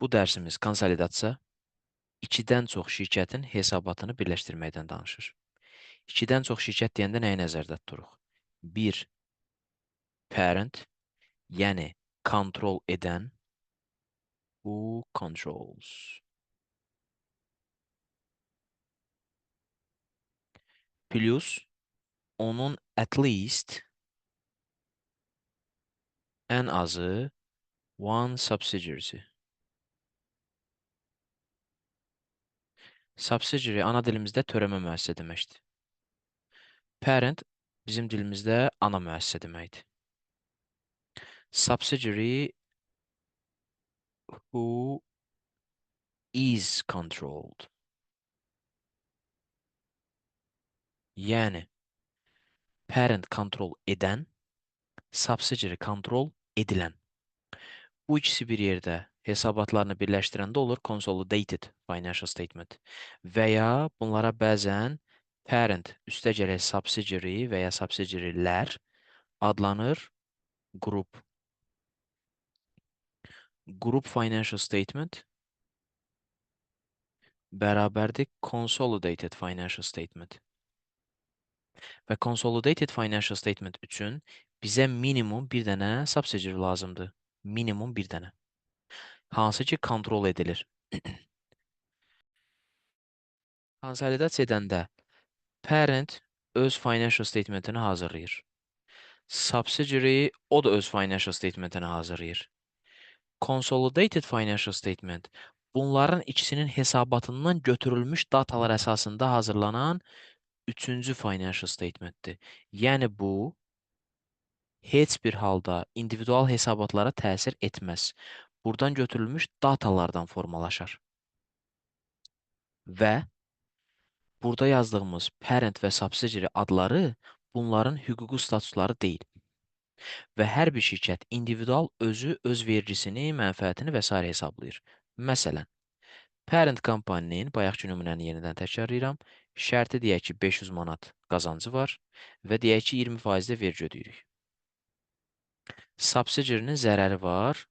Bu dərsimiz konsolidasiya, ikidən çox şirkətin hesabatını birləşdirməkdən danışır. İkidən çox şirkət deyəndə nəyi nəzərdə tuturuq? Bir, parent, yəni kontrol edən, who controls. Plus, onun at least, ən azı, one subsidiary'si. Subsidiary ana dilimizdə törəmə müəssisə deməkdir. Parent bizim dilimizdə ana müəssisə deməkdir. Subsidiary who is controlled. Yəni, parent kontrol edən, subsidiary kontrol edilən. Bu ikisi bir yerdə hesabatlarını birləşdirəndə olur consolidated financial statement. Və ya bunlara bəzən parent üstəgələk subsidiary və ya subsidiarylər adlanır qrup. Group financial statement bərabərdir consolidated financial statement. Və consolidated financial statement üçün bizə minimum bir dənə subsidiary lazımdır. Minimum bir dənə. Hansı ki, kontrol edilir. Konsolidasiya edəndə parent öz financial statementini hazırlayır. Subsidiary o da öz financial statementini hazırlayır. Consolidated financial statement bunların ikisinin hesabatından götürülmüş datalar əsasında hazırlanan üçüncü financial statementdir. Yəni bu heç bir halda individual hesabatlara təsir etməz. Buradan götürülmüş datalardan formalaşar. Və burada yazdığımız parent və subsidiary adları bunların hüquqi statusları deyil. Və hər bir şirkət individual özü öz vergisini, mənfəətini və s. hesablayır. Məsələn, parent kompaninin, bayaqki nümunəni yenidən təkrarlayıram, şərti deyək ki, 500 manat qazancı var və deyək ki, 20% vergi ödəyirik. Subsidiary'nin zərəri var,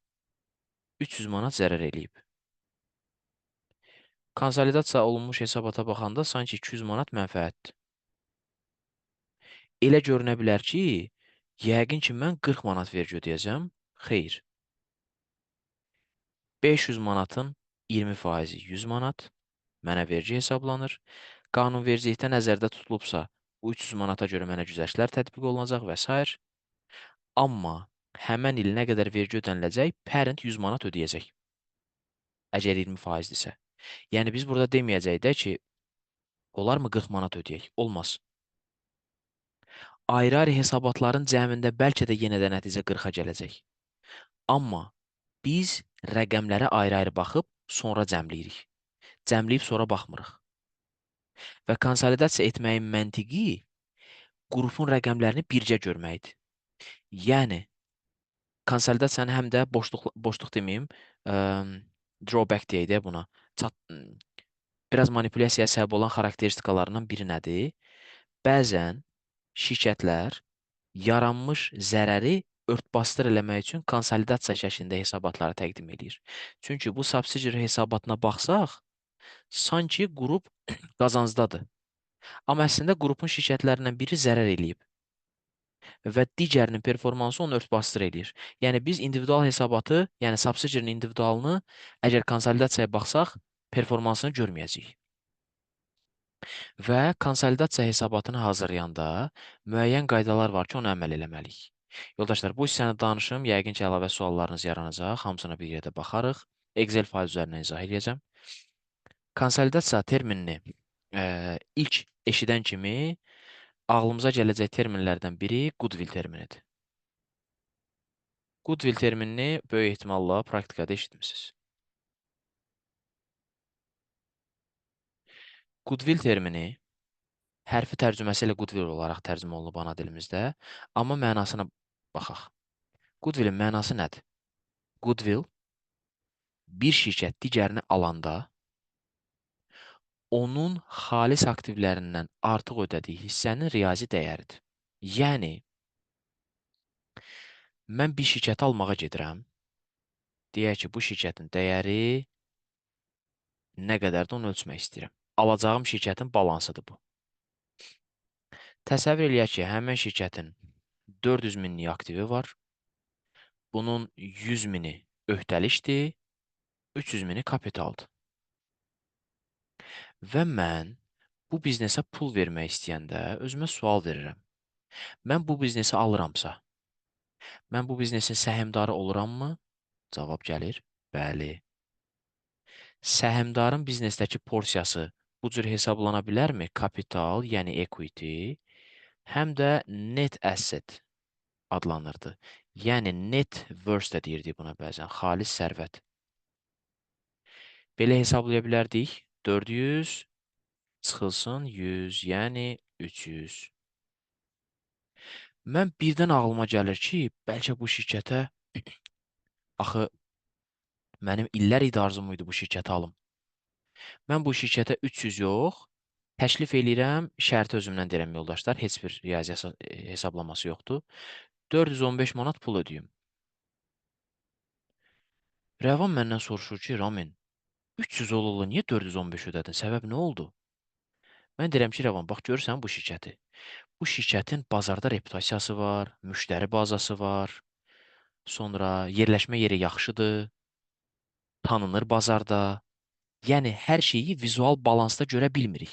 300 manat zərər eləyib. Konsolidasiya olunmuş hesabata baxanda sanki 200 manat mənfəətdir. Elə görünə bilər ki, yəqin ki, mən 40 manat vergi ödəyəcəm. Xeyr. 500 manatın 20%-i 100 manat mənə vergi hesablanır. Qanunvericilikdə nəzərdə tutulubsa, bu 300 manata görə mənə güzəştlər tətbiq olunacaq və s. Amma həmən il nə qədər vergi ödəniləcək, parent 100 manat ödəyəcək. Əgər 20%-dirsə. Yəni biz burada deməyəcək də ki, olarmı 40 manat ödəyək? Olmaz. Ayrı-ayrı hesabatların cəmində bəlkə də yenə də nəticə 40-a gələcək. Amma biz rəqəmlərə ayrı-ayrı baxıb sonra cəmləyirik. Cəmləyib sonra baxmırıq. Və konsolidasiya etməyin məntiqi qrupun rəqəmlərini bircə görməkdir. Yəni, konsolidasiyanı həm də boşluq deməyim, drawback deyək də buna. Biraz manipulyasiyaya səbəb olan xarakteristikalarından biri nədir? Bəzən şirkətlər yaranmış zərəri ört-basdır eləmək üçün konsolidasiya şəklində hesabatları təqdim edir. Çünki bu subsidiary hesabatına baxsaq, sanki qrup qazancdadır. Amma əslində qrupun şirkətlərindən biri zərər eləyib və digərinin performansı onu ört-basdır eləyir. Yəni biz individual hesabatı, yəni subsidiary'nin individualını əgər konsolidasiyaya baxsaq, performansını görməyəcəyik. Və konsolidasiya hesabatını hazırlayanda müəyyən qaydalar var ki, ona əməl eləməliyik. Yoldaşlar, bu hissəni danışım. Yəqin ki, əlavə suallarınız yaranacaq. Hamısına bir yerdə baxarıq. Excel fayl üzərindən izah edəcəm. Konsolidasiya terminini ilk eşidən kimi ağlımıza gələcək terminlərdən biri goodwill terminidir. Goodwill terminini böyük ehtimalla praktikada eşitmişsiniz. Goodwill termini hərfi tərcüməsi ilə goodwill olaraq tərcümə olunub ana dilimizdə, amma mənasına baxaq. Goodwillin mənası nədir? Goodwill bir şirkət digərini alanda onun xalis aktivlərindən artıq ödədiyi hissənin riyazi dəyəridir. Yəni, mən bir şirkəti almağa gedirəm. Deyək ki, bu şirkətin dəyəri nə qədərdir onu ölçmək istəyirəm. Alacağım şirkətin balansıdır bu. Təsəvvür eləyək ki, həmin şirkətin 400 minlik aktivi var. Bunun 100 mini öhdəlikdir, 300 mini kapitaldır. Və mən bu biznesə pul vermək istəyəndə özümə sual verirəm. Mən bu biznesi alıramsa, mən bu biznesin səhmdarı olurammı? Cavab gəlir, bəli. Səhmdarın biznesdəki porsiyası bu cür hesablana bilərmi? Kapital, yəni equity, həm də net asset adlanırdı. Yəni net worth də deyirdik buna bəzən, xalis sərvət. Belə hesablaya bilərdik. 400 çıxılsın 100, yəni 300. Mən birdən ağlıma gəlir ki, bəlkə bu şirkətə, axı mənim illər idi arzum idi bu şirkəti alım. Mən bu şirkətə 300 yox, təklif eləyirəm, şərti özümdən deyirəm yoldaşlar, heç bir riyazi hesablaması yoxdur. 415 manat pul ödəyim. Rəvan məndən soruşur ki, Ramin, 300 olurlu niyə 415 ödədin? Səbəb nə oldu? Mən deyirəm ki, Rəvan, bax görürsən bu şirkəti. Bu şirkətin bazarda reputasiyası var, müştəri bazası var, sonra yerləşmə yeri yaxşıdır, tanınır bazarda. Yəni hər şeyi vizual balansda görə bilmirik.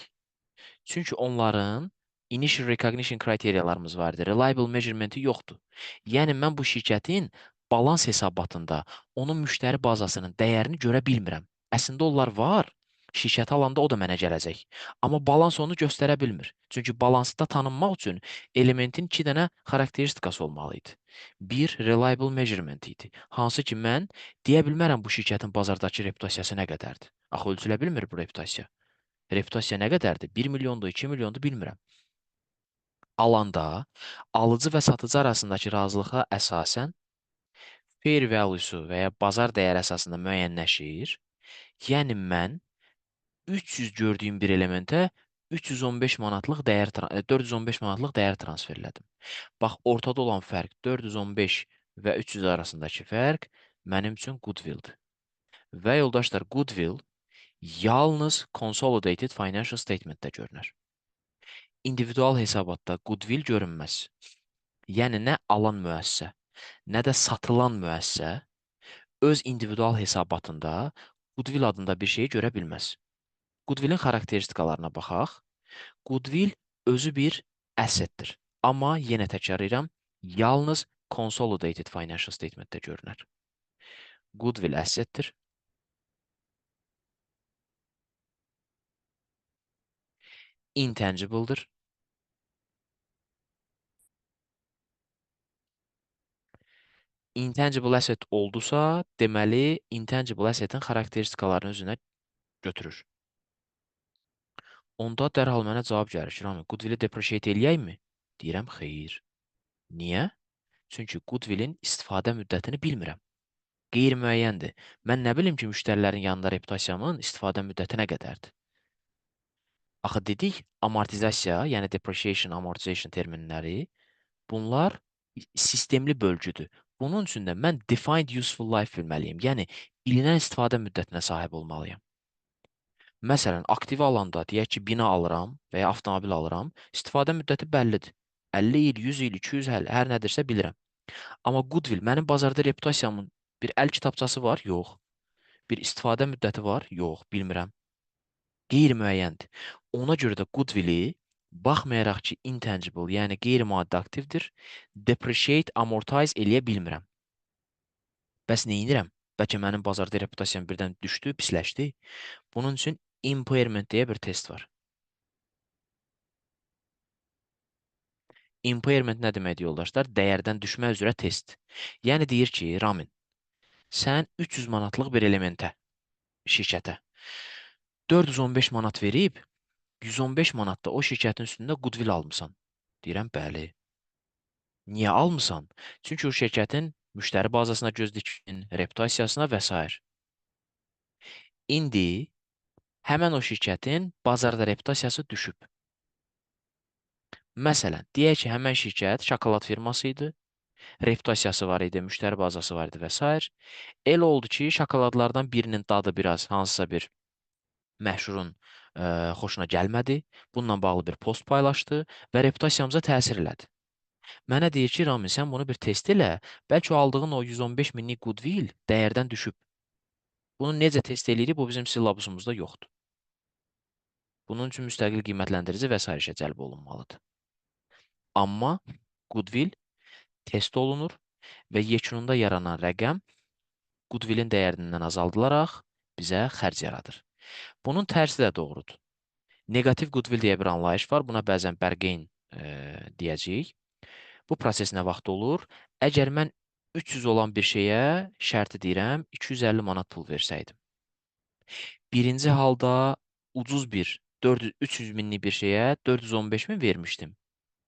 Çünki onların initial recognition kriteriyalarımız vardır. Reliable measurement-i yoxdur. Yəni mən bu şirkətin balans hesabatında onun müştəri bazasının dəyərini görə bilmirəm. Əslində onlar var. Şirkəti alanda o da mənə gələcək. Amma balans onu göstərə bilmir. Çünki balansda tanınmaq üçün elementin 2 dənə xarakteristikası olmalı idi. Bir, reliable measurement idi. Hansı ki, mən deyə bilmərəm bu şirkətin bazardakı reputasiyası nə qədərdir. Axı ölçülə bilmir bu reputasiya. Reputasiya nə qədərdir? 1 milyondur, 2 milyondur, bilmirəm. Alanda alıcı və satıcı arasındakı razılığa əsasən fair value-su və ya bazar dəyəri əsasında müəyyənləşir. Yəni mən 300 gördüyüm bir elementə 315 manatlıq 415 manatlıq dəyər transfer elədim. Bax, ortada olan fərq 415 və 300 arasındakı fərq mənim üçün goodwill-dir. Və yoldaşlar, goodwill yalnız Consolidated Financial Statement-də görünər. İndividual hesabatda goodwill görünməz. Yəni nə alan müəssisə, nə də satılan müəssisə öz individual hesabatında goodwill adında bir şeyi görə bilməz. Goodwillin xarakteristikalarına baxaq. Goodwill özü bir assetdir. Amma yenə təkrar edirəm, yalnız Consolidated Financial Statement-də görünər. Goodwill assetdir. Intangible'dır. Intangible asset oldusa, deməli, intangible assetin xarakteristikalarını özünə götürür. Onda dərhal mənə cavab gəlir ki, Rami, Goodwill-i depreciate eləyəkmi? Deyirəm, xeyr. Niyə? Çünki Goodwill-in istifadə müddətini bilmirəm. Qeyri-müəyyəndir. Mən nə bilim ki, müştərilərin yanında reputasiyamın istifadə müddəti nə qədərdir? Axı dedik, amortizasiya, yəni depreciation, amortization terminləri, bunlar sistemli bölgüdür. Bunun üçün də mən defined useful life bilməliyim. Yəni, bilinən istifadə müddətinə sahib olmalıyam. Məsələn, aktivi alanda deyək ki, bina alıram və ya avtomobil alıram, istifadə müddəti bəllidir. 50 il, 100 il, 200 il, hər nədirsə bilirəm. Amma goodwill, mənim bazarda reputasiyamın bir əl kitabçası var? Yox. Bir istifadə müddəti var? Yox, bilmirəm. Qeyri-müəyyəndir. Ona görə də goodwill-i baxmayaraq ki, intangible, yəni qeyri-maddi aktivdir, depreciate, amortize eləyə bilmirəm. Bəs neynirəm? Bəlkə mənim bazarda reputasiyam birdən düşdü, pisləşdi. Bunun üçün impairment deyə bir test var. Impairment nə deməkdir yoldaşlar? Dəyərdən düşmə üzrə test. Yəni deyir ki, Ramin, sən 300 manatlıq bir elementə, şirkətə 415 manat verib, 115 manatda o şirkətin üstündə goodwill almısan. Deyirəm, bəli. Niyə almısan? Çünki o şirkətin müştəri bazasına göz diktin, reputasiyasına və s. İndi həmən o şirkətin bazarda reputasiyası düşüb. Məsələn, deyək ki, həmən şirkət şokolad firması idi. Reputasiyası var idi, müştəri bazası var idi və s. Elə oldu ki, şokoladlardan birinin dadı biraz hansısa bir məşhurun xoşuna gəlmədi. Bununla bağlı bir post paylaşdı və reputasiyamıza təsir elədi. Mənə deyir ki, Ramin, sən bunu bir test elə, bəlkə o aldığın o 115 minlik goodwill dəyərdən düşüb. Bunu necə test eləyirik, bu bizim silabusumuzda yoxdur. Bunun üçün müstəqil qiymətləndirici və sair işə cəlb olunmalıdır. Amma goodwill test olunur və yekununda yaranan rəqəm goodwillin dəyərindən azaldılaraq bizə xərc yaradır. Bunun tərsi də doğrudur. Negativ goodwill deyə bir anlayış var. Buna bəzən bargain deyəcəyik. Bu proses nə vaxt olur? Əgər mən 300 olan bir şeyə şərti deyirəm, 250 manat pul versəydim. Birinci halda ucuz bir 300 minlik bir şeyə 415 min vermişdim.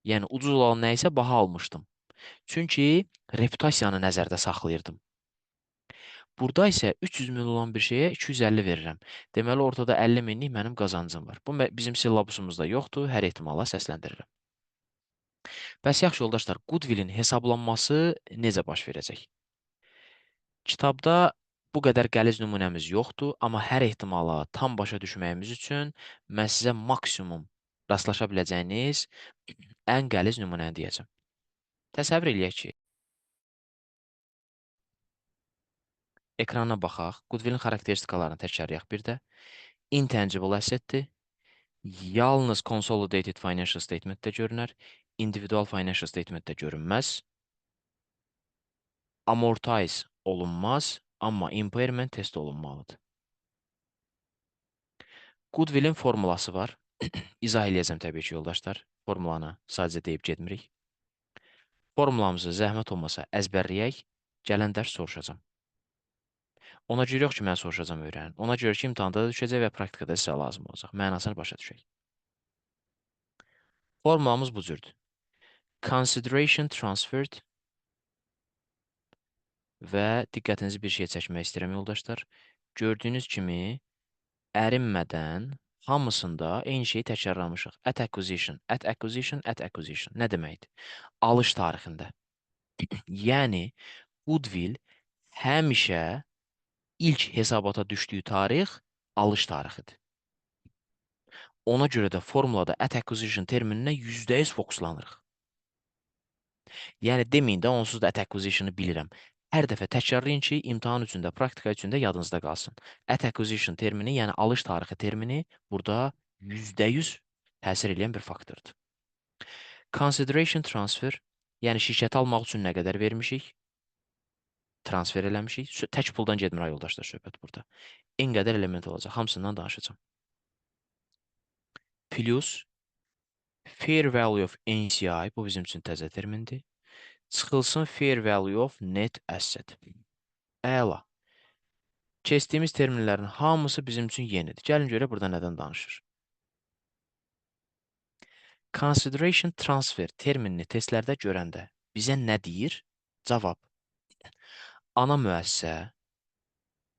Yəni ucuz olan nə isə baha almışdım. Çünki reputasiyanı nəzərdə saxlayırdım. Burada isə 300 min olan bir şeyə 250 verirəm. Deməli, ortada 50 minlik mənim qazancım var. Bu bizim silabusumuzda yoxdur, hər ehtimala səsləndirirəm. Bəs yaxşı yoldaşlar, goodwillin hesablanması necə baş verəcək? Kitabda bu qədər qəliz nümunəmiz yoxdur, amma hər ehtimala tam başa düşməyimiz üçün mən sizə maksimum rastlaşa biləcəyiniz ən qəliz nümunəni deyəcəm. Təsəvvür eləyək ki, ekrana baxaq, goodwillin xarakteristikalarını təkrarlayaq bir də. Intangible assetdir, yalnız consolidated financial statementdə görünər, individual financial statementdə görünməz, amortize olunmaz, amma impairment test olunmalıdır. Goodwillin formulası var. İzah eləyəcəm təbii ki, yoldaşlar. Formulanı sadəcə deyib getmirik. Formulamızı zəhmət olmasa əzbərləyək, gələn dərs soruşacam. Ona görə yox ki, mən soruşacam öyrənin. Ona görə ki, imtahanda da düşəcək və praktikada sizə lazım olacaq. Mənasını başa düşək. Formulamız bu cürdür. Consideration transferred və diqqətinizi bir şeyə çəkmək istəyirəm, yoldaşlar. Gördüyünüz kimi, ərinmədən hamısında eyni şeyi təkrarlamışıq. At acquisition, at acquisition, at acquisition. Nə deməkdir? Alış tarixində. Yəni, goodwill həmişə ilk hesabata düşdüyü tarix alış tarixidir. Ona görə də formulada at acquisition termininə %100 fokuslanırıq. Yəni, deməyin də onsuz da at acquisition'ı bilirəm. Hər dəfə təkrarlayın ki, imtahan üçündə, praktika üçündə yadınızda qalsın. At acquisition termini, yəni alış tarixi termini burada %100 təsir edən bir faktordur. Consideration transfer, yəni şirkəti almaq üçün nə qədər vermişik? Transfer eləmişik. Tək puldan getmir, yoldaşlar, söhbət burada. En qədər element olacaq. Hamısından danışacağım. Plus fair value of NCI, bu bizim üçün təzə termindir. Çıxılsın fair value of net asset. Əla. Keçdiyimiz terminlərin hamısı bizim üçün yenidir. Gəlin görə burada nədən danışır. Consideration transfer terminini testlərdə görəndə bizə nə deyir? Cavab. Ana müəssisə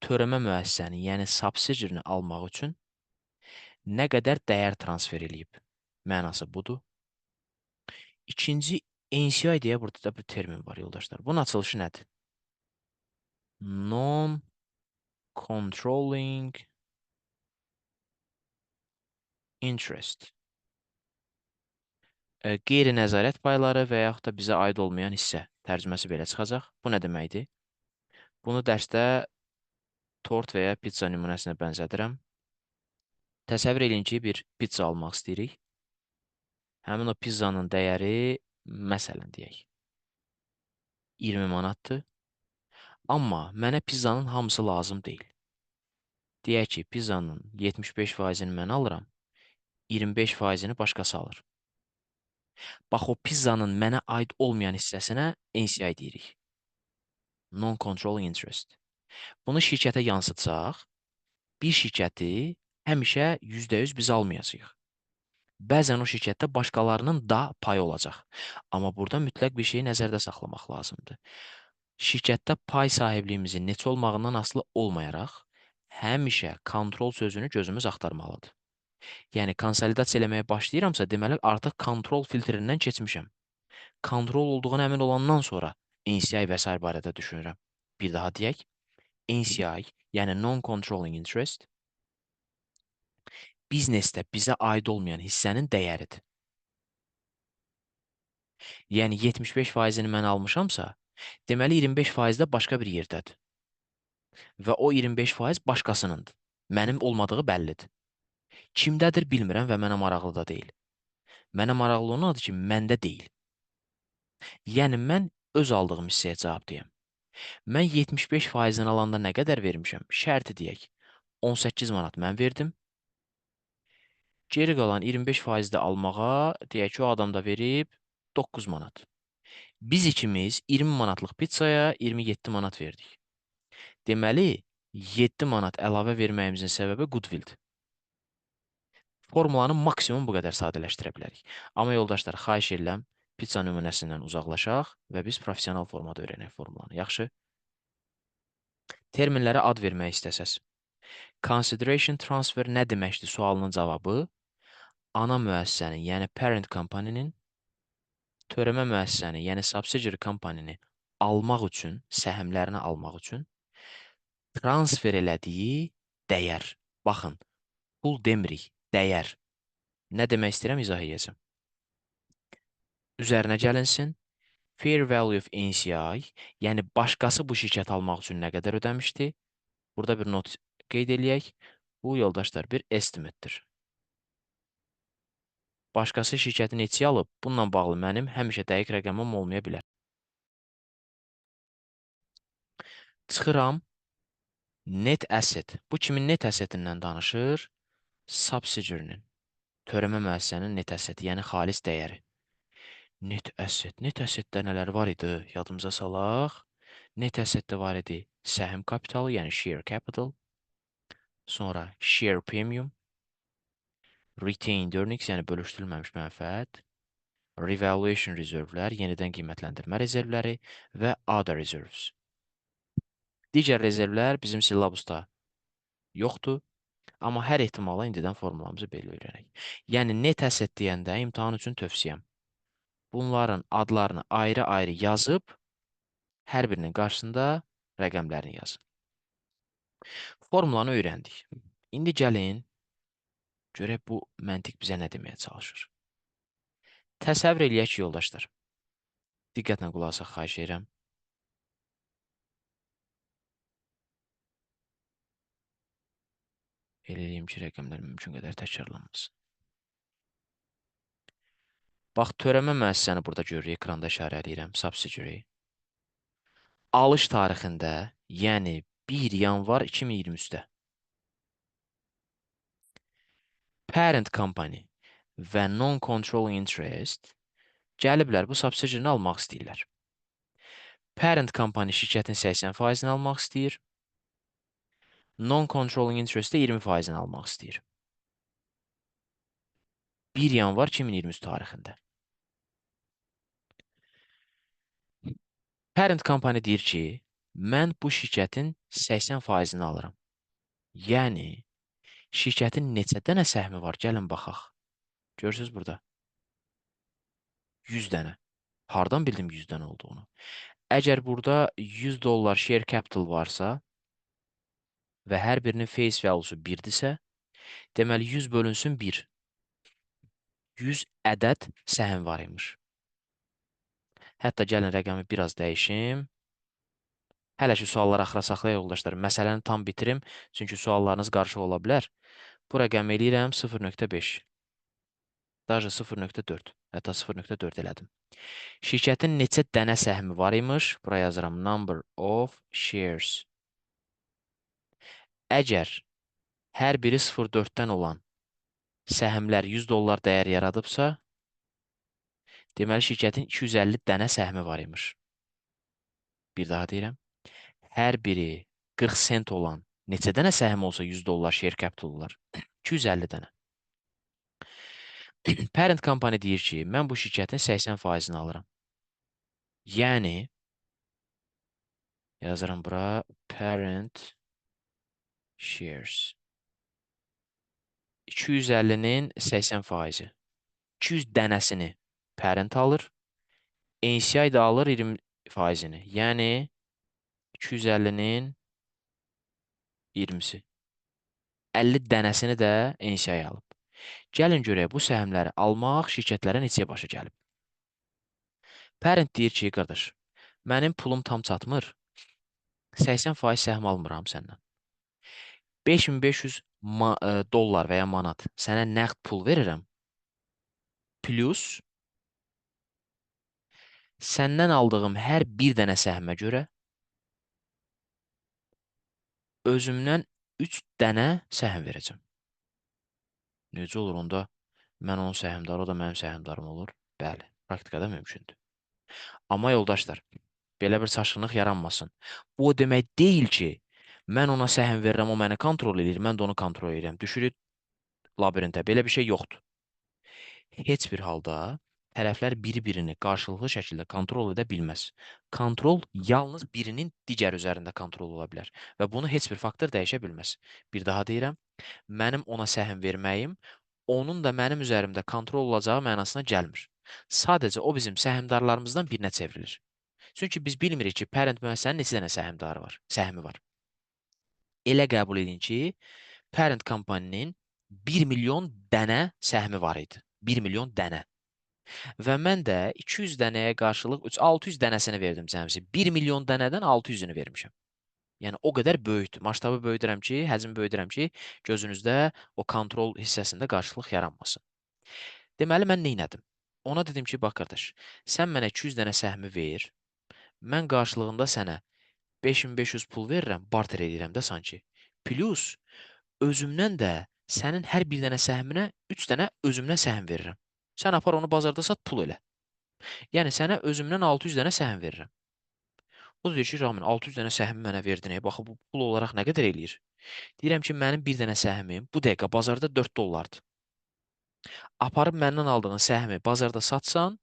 törəmə müəssisəni, yəni subsidiarini almaq üçün nə qədər dəyər transfer eləyib? Mənası budur. İkinci, NCI deyə burada da bir termin var, yoldaşlar. Bunun açılışı nədir? Non-controlling interest. Qeyri-nəzarət payları və yaxud da bizə aid olmayan hissə. Tərcüməsi belə çıxacaq. Bu nə deməkdir? Bunu dərsdə tort və ya pizza nümunəsinə bənzədirəm. Təsəvvür edin ki, bir pizza almaq istəyirik. Həmin o pizzanın dəyəri, məsələn deyək, 20 manatdır. Amma mənə pizzanın hamısı lazım deyil. Deyək ki, pizzanın 75%-ni mən alıram, 25%-ni başqası alır. Bax, o pizzanın mənə aid olmayan hissəsinə NCI deyirik. Non-controlling interest. Bunu şirkətə yansıtsaq, bir şirkəti həmişə %100 biz almayacağıq. Bəzən o şirkətdə başqalarının da payı olacaq. Amma burada mütləq bir şeyi nəzərdə saxlamaq lazımdır. Şirkətdə pay sahibliyimizin neçə olmağından asılı olmayaraq, həmişə kontrol sözünü gözümüz axtarmalıdır. Yəni, konsolidasiya eləməyə başlayıramsa, deməli, artıq kontrol filtrindən keçmişəm. Kontrol olduğuna əmin olandan sonra NCI və s. barədə düşünürəm. Bir daha deyək. NCI, yəni non-controlling interest, biznesdə bizə aid olmayan hissənin dəyəridir. Yəni 75%-ni mən almışamsa, deməli 25% də başqa bir yerdədir. Və o 25% başqasınındır. Mənim olmadığı bəllidir. Kimdədir bilmirəm və mənə maraqlı da deyil. Mənə maraqlı olandır ki, məndə deyil. Yəni mən öz aldığım hissəyə cavabdeyəm. Mən 75%-ni alanda nə qədər vermişəm? Şərti deyək. 18 manat mən verdim. Geri qalan 25% də almağa, deyək ki, o adam da verib 9 manat. Biz ikimiz 20 manatlıq pizzaya 27 manat verdik. Deməli, 7 manat əlavə verməyimizin səbəbi goodwill-dir. Formulanı maksimum bu qədər sadələşdirə bilərik. Amma yoldaşlar, xahiş edirəm, pizza nümunəsindən uzaqlaşaq və biz professional formada öyrənək formulanı. Yaxşı? Terminlərə ad vermək istəsəz. Consideration transfer nə deməkdir sualının cavabı ana müəssisənin, yəni parent company-nin törəmə müəssisəni, yəni subsidiary company-ni almaq üçün, səhmlərini almaq üçün transfer elədiyi dəyər. Baxın, pul demirik, dəyər. Nə demək istəyirəm, izah edəcəm. Üzərinə gəlinsin. Fair value of NCI, yəni başqası bu şirkət almaq üçün nə qədər ödəmişdi? Burada bir not qeyd eləyək. Bu, yoldaşlar, bir estimate'dir. Başqası şirkəti neçəyə alıb, bununla bağlı mənim həmişə dəqiq rəqəmim olmaya bilər. Çıxıram. Net asset. Bu kimin net assetindən danışır? Subsidiary-nin. Törəmə müəssisənin net asseti, yəni xalis dəyəri. Net asset. Net assetdə nələr var idi? Yadımıza salaq. Net assetdə var idi səhm kapitalı, yəni share capital. Sonra share premium. Retained earnings, yəni bölüşdürülməmiş mənfəət. Revaluation rezervlər, yenidən qiymətləndirmə rezervləri və other reserves. Digər rezervlər bizim silabusda yoxdur. Amma hər ehtimala indidən formulamızı belə öyrənək. Yəni, net asset deyəndə imtahan üçün tövsiyəm. Bunların adlarını ayrı-ayrı yazıb, hər birinin qarşısında rəqəmlərini yazın. Formulanı öyrəndik. İndi gəlin, görək bu məntiq bizə nə deməyə çalışır. Təsəvvür eləyək ki, yoldaşlar. Diqqətlə qulaq asaq, xahiş edirəm. Elə eləyim ki, rəqəmlər mümkün qədər təkrarlanmasın. Bax, törəmə müəssisəni burada görürük, ekranda işarə edirəm, subsidiary. Alış tarixində, yəni 1 yanvar 2023-də parent company və non-controlling interest gəliblər bu subsidiary-ni almaq istəyirlər. Parent company şirkətin 80%-ni almaq istəyir. Non-controlling interest də 20%-ni almaq istəyir. 1 yanvar 2023 tarixində. Parent company deyir ki, mən bu şirkətin 80%-ni alıram. Yəni, şirkətin neçə dənə səhmi var? Gəlin baxaq. Görürsünüz burada. 100 dənə. Hardan bildim 100 dənə olduğunu? Əgər burada 100 dollar share capital varsa və hər birinin face value-su 1-dirsə, deməli 100 bölünsün 1. 100 ədəd səhm var imiş. Hətta gəlin rəqəmi biraz dəyişim. Hələ ki, sualları axıra saxlayaq, yoldaşlar. Məsələni tam bitirim, çünki suallarınız qarışıq ola bilər. Bu rəqəmi eləyirəm 0.5. Daha 0.4. Hətta 0.4 elədim. Şirkətin neçə dənə səhmi var imiş? Buraya yazıram number of shares. Əgər hər biri 0.4-dən olan səhmlər 100 dollar dəyər yaradıbsa, deməli şirkətin 250 dənə səhmi var imiş. Bir daha deyirəm. Hər biri 40 sent olan neçə dənə səhm olsa 100 dollar share capital olar? 250 dənə. Parent company deyir ki, mən bu şirkətin 80%-ni alıram. Yəni, yazıram bura, parent shares. 250-nin 80%. 200 dənəsini parent alır. NCI də alır faizini. Yəni 250-nin 20-si. 50 dənəsini də NCI alıb. Gəlin görək bu səhmləri almaq şirkətlərə neçəyə başa gəlib. Parent deyir ki, qardaş, mənim pulum tam çatmır. 80% səhm almıram səndən. 5500 dollar və ya manat sənə nəqd pul verirəm. Plus səndən aldığım hər bir dənə səhmə görə özümdən 3 dənə səhm verəcəm. Necə olur onda? Mən onun səhmdarı, o da mənim səhmdarım olur. Bəli, praktikada mümkündür. Amma yoldaşlar, belə bir çaşqınlıq yaranmasın. Bu o demək deyil ki, mən ona səhm verirəm, o məni kontrol edir, mən də onu kontrol edirəm. Düşürük labirintə. Belə bir şey yoxdur. Heç bir halda tərəflər bir-birini qarşılıqlı şəkildə kontrol edə bilməz. Kontrol yalnız birinin digər üzərində kontrol ola bilər və bunu heç bir faktor dəyişə bilməz. Bir daha deyirəm, mənim ona səhm verməyim onun da mənim üzerimdə kontrol olacağı mənasına gəlmir. Sadəcə o bizim səhmdarlarımızdan birinə çevrilir. Çünki biz bilmirik ki, parent müəssisənin neçə dənə səhmdarı var, səhmi var. Elə qəbul edin ki, parent kompaninin 1 milyon dənə səhmi var idi. 1 milyon dənə. Və mən də 200 dənəyə qarşılıq 600 dənəsini verdim cəmsi. 1 milyon dənədən 600-ünü vermişəm. Yəni o qədər böyükdür. Maştabı böyüdürəm ki, həcmi böyüdürəm ki, gözünüzdə o kontrol hissəsində qarşılıq yaranmasın. Deməli, mən nə etdim? Ona dedim ki, bax qardaş, sən mənə 200 dənə səhmi ver, mən qarşılığında sənə 5500 pul verirəm, barter edirəm də sanki. Plus, özümdən də sənin hər bir dənə səhminə 3 dənə özümdən səhm verirəm. Sən apar onu bazarda sat, pul elə. Yəni sənə özümdən 600 dənə səhm verirəm. O da deyir ki, Ramin, 600 dənə səhmi mənə verdin, baxı bu pul olaraq nə qədər eləyir? Deyirəm ki, mənim bir dənə səhmim bu dəqiqə bazarda 4 dollardır. Aparıb məndən aldığın səhmi bazarda satsan,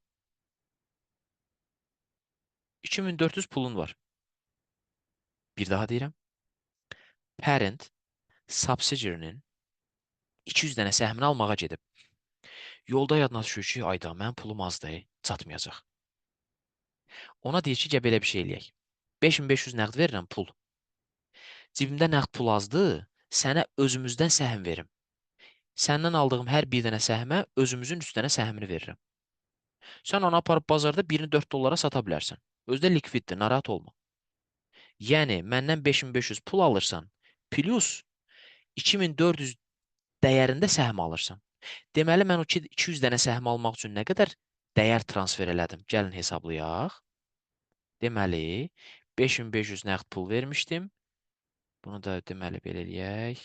2400 pulun var. Bir daha deyirəm, parent subsidiary'nin 200 dənə səhmini almağa gedib. Yolda yadına düşür ki, ayda mənim pulum azdır, çatmayacaq. Ona deyir ki, gəl belə bir şey eləyək. 5500 nəqd verirəm pul. Cibimdə nəqd pul azdır, sənə özümüzdən səhm verim. Səndən aldığım hər bir dənə səhmə özümüzün 3 dənə səhmini verirəm. Sən onu aparıb bazarda birini 4 dollara sata bilərsən. Özü də likviddir, narahat olma. Yəni, məndən 5500 pul alırsan, plus 2400 dəyərində səhm alırsan. Deməli, mən o 200 dənə səhm almaq üçün nə qədər dəyər transfer elədim? Gəlin hesablayaq. Deməli, 5500 nəqd pul vermişdim. Bunu da deməli belə eləyək.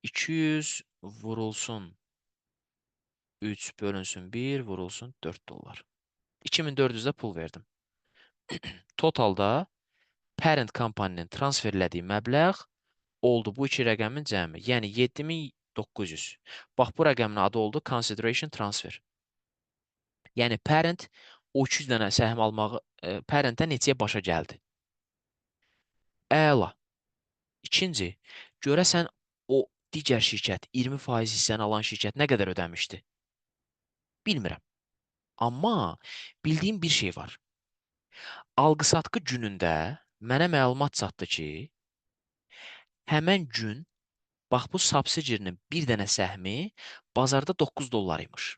200 vurulsun 3 bölünsün 1 vurulsun 4 dollar. 2400 də pul verdim. Totalda parent kompaninin transfer elədiyi məbləğ oldu bu iki rəqəmin cəmi. Yəni 7900. Bax bu rəqəmin adı oldu consideration transfer. Yəni parent o 200 dənə səhm almağı parentə neçəyə başa gəldi? Əla. İkinci, görəsən o digər şirkət 20% hissəni alan şirkət nə qədər ödəmişdi? Bilmirəm. Amma bildiyim bir şey var. Alqı-satqı günündə mənə məlumat çatdı ki, həmən gün bax bu subsidiarinin bir dənə səhmi bazarda 9 dollar imiş.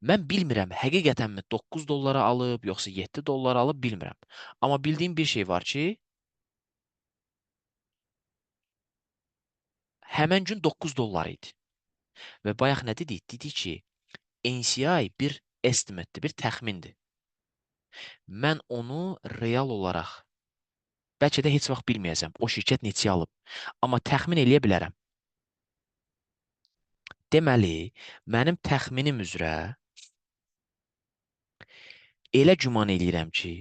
Mən bilmirəm, həqiqətənmi 9 dollara alıb, yoxsa 7 dollara alıb, bilmirəm. Amma bildiyim bir şey var ki, həmən gün 9 dollar idi. Və bayaq nə dedik? Dedik ki, NCI bir estimatedir, bir təxmindir. Mən onu real olaraq, bəlkə də heç vaxt bilməyəcəm, o şirkət neçə alıb. Amma təxmin eləyə bilərəm. Deməli, mənim təxminim üzrə elə güman eləyirəm ki,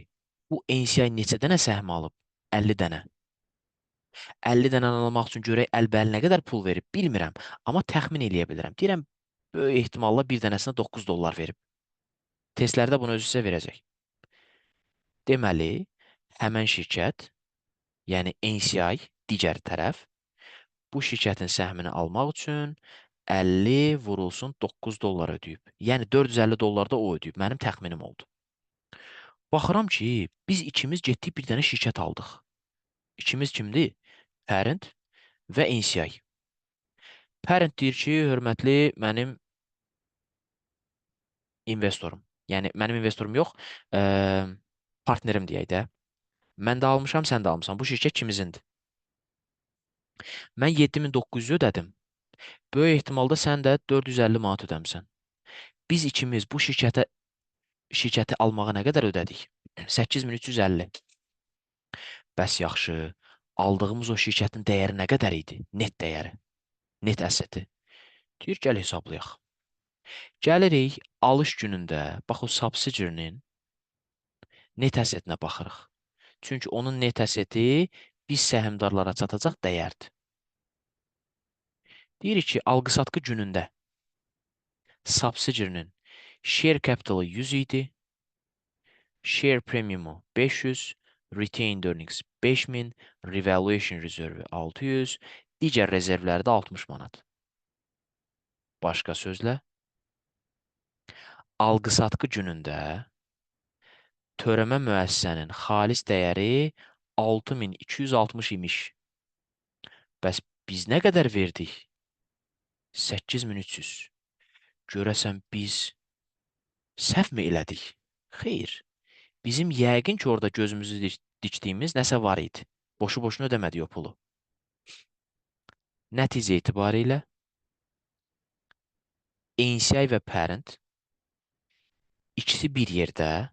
bu NCI neçə dənə səhm alıb? 50 dənə. 50 dənə almaq üçün görək əlbəl nə qədər pul verib, bilmirəm. Amma təxmin eləyə bilirəm. Deyirəm, böyük ehtimalla bir dənəsinə 9 dollar verib. Testlərdə bunu özü sizə verəcək. Deməli, həmən şirkət, yəni NCI, digər tərəf, bu şirkətin səhmini almaq üçün 50 vurulsun 9 dollar ödəyib. Yəni 450 dollar da o ödəyib. Mənim təxminim oldu. Baxıram ki, biz ikimiz getdik bir dənə şirkət aldıq. İkimiz kimdir? Parent və NCI. Parent deyir ki, hörmətli mənim investorum. Yəni mənim investorum yox, partnerim deyək də. Mən də almışam, sən də almısan. Bu şirkət kimizindir? Mən 7900 ödədim. Böyük ehtimalda sən də 450 manat ödəmsən. Biz ikimiz bu şirkəti almağa nə qədər ödədik? 8350. Bəs yaxşı, aldığımız o şirkətin dəyəri nə qədər idi? Net dəyəri, net əsəti. Deyir, gəl hesablayaq. Gəlirik, alış günündə, bax o subsidiarinin net əsətinə baxırıq. Çünki onun net əsəti biz səhmdarlara çatacaq dəyərdir. Deyirik ki, alqı-satqı günündə subsidiarinin share capitalı 100 idi, share premiumu 500, retained earnings 5000, revaluation rezervi 600, digər rezervləri də 60 manat. Başqa sözlə, alqı-satqı günündə törəmə müəssisənin xalis dəyəri 6260 imiş. Bəs biz nə qədər verdik? 8300. Görəsən biz səhvmi elədik? Xeyr. Bizim yəqin ki, orada gözümüzü dikdiyimiz nəsə var idi. Boşu-boşuna ödəmədik o pulu. Nəticə etibarilə NCI və Parent ikisi bir yerdə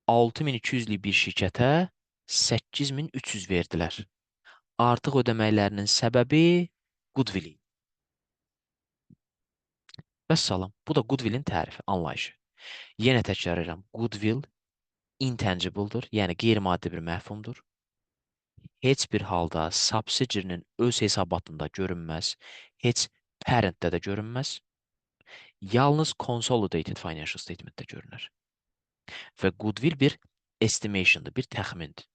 6200-lük bir şirkətə 8300 verdilər. Artıq ödəməklərinin səbəbi goodwill. Vəssalam. Bu da goodwillin tərifi, anlayışı. Yenə təkrar edirəm. Goodwill intangible'dır, yəni qeyri-maddi bir məhfumdur. Heç bir halda subsidiarinin öz hesabatında görünməz, heç parentdə də görünməz. Yalnız consolidated financial statementdə görünür. Və goodwill bir estimationdır, bir təxmindir.